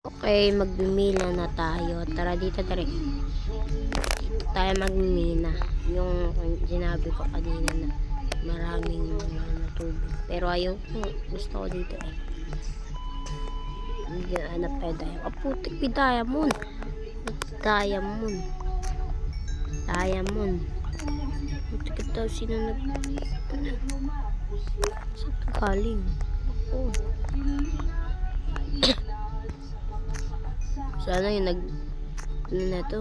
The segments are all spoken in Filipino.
Okay, magbimina na tayo. Tara dito, tara. Dito tayo magmina. Yung sinabi ko kanina na maraming tubig. Pero ayaw ko. Gusto ko dito eh. Hanap tayo tayo. Putik, diamond. Diamond. Diamond. Putik ito. Sino nag... Saan ito galing? Oh. Sana yung nag... Ano na ito?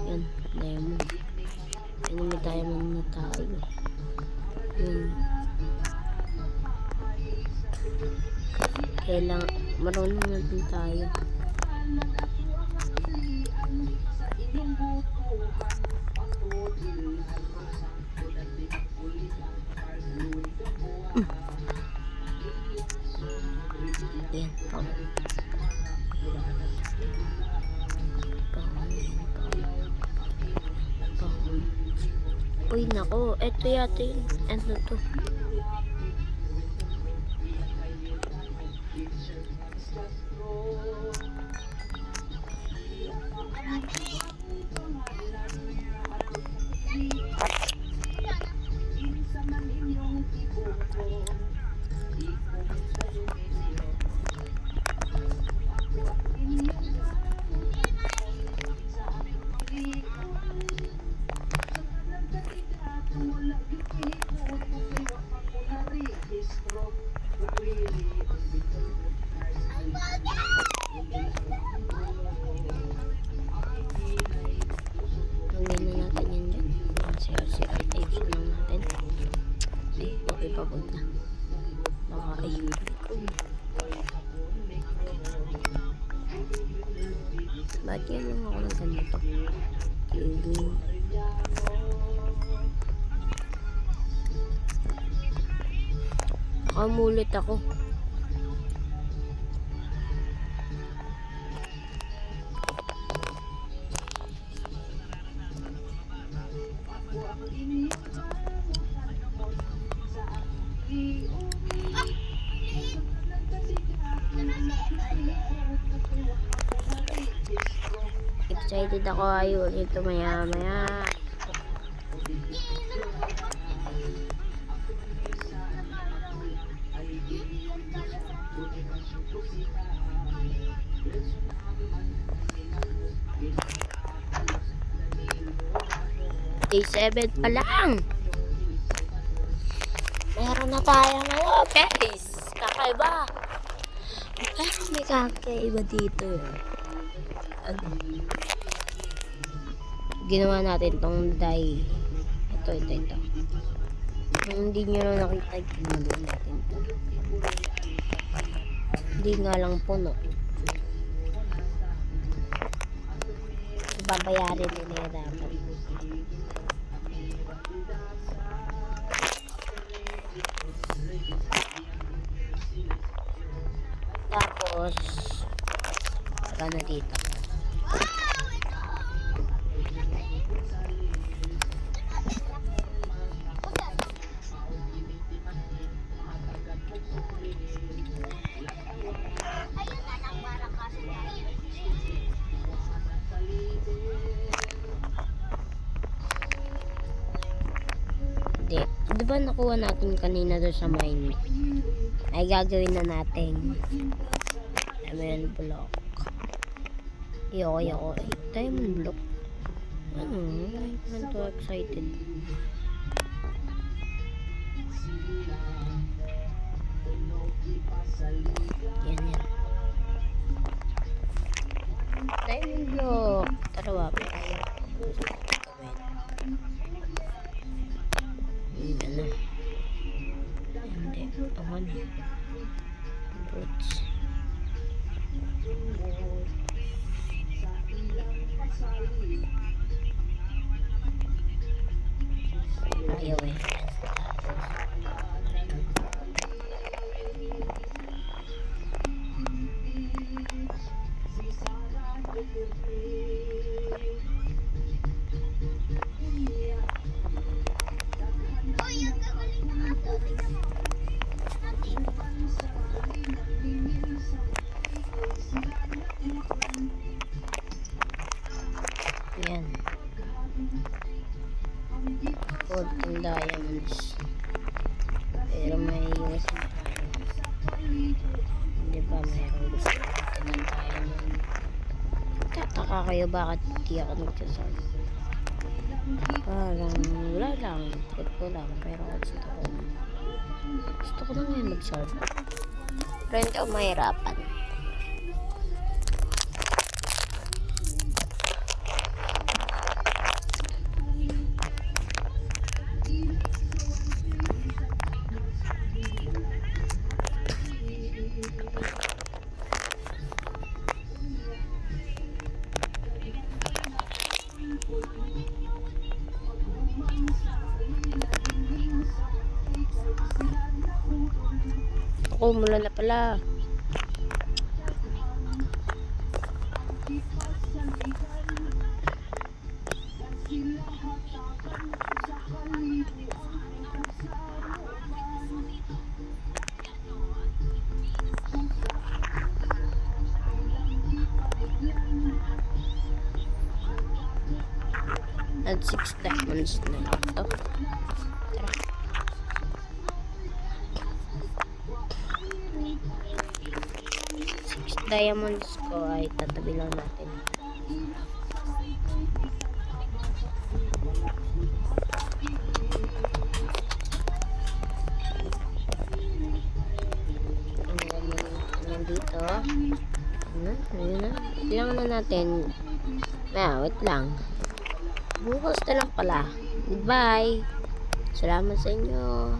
Yan. Diamond. Ano may diamond na tayo. Yan. Kailangan... Marunong natin tayo. Yan. Uy, nako. Ito yata yun. Ano to? Papunta. Baka ay bakit yan lang ako ng ganito? Nakamulit ako. Excited ako ayun ito maya. Day 7 pa lang. Meron na tayo ngayon, guys. Kakaiba. Pero may kakaiba dito. Ginawa natin tong dye. Ito. Kung hindi nyo na nakita, ginawa natin ito. Hindi nga lang puno. Babayarin nila dapat. Tapos, saka na dito. Di ba nakuha natin kanina doon sa mine? Ay gagawin na natin. Diamond block. Ayoko. Diamond block. Ano? I'm too excited. Yan. Diamond block. Tara wapit. Boots. Ayaw eh. Taka kayo bakit di ako nagsasabi. Parang wala lang. Trip ko lang. Pero gusto ko na ngayon mag-solve. Pero hindi ako mahirapan. Ako, mula na pala. At 6 diamonds na ito. Tara. Diamonds ko ay tatabi lang natin. Nandito. Ayun na. Kailangan na natin. Wait lang. Bukas na lang pala. Goodbye. Salamat sa inyo.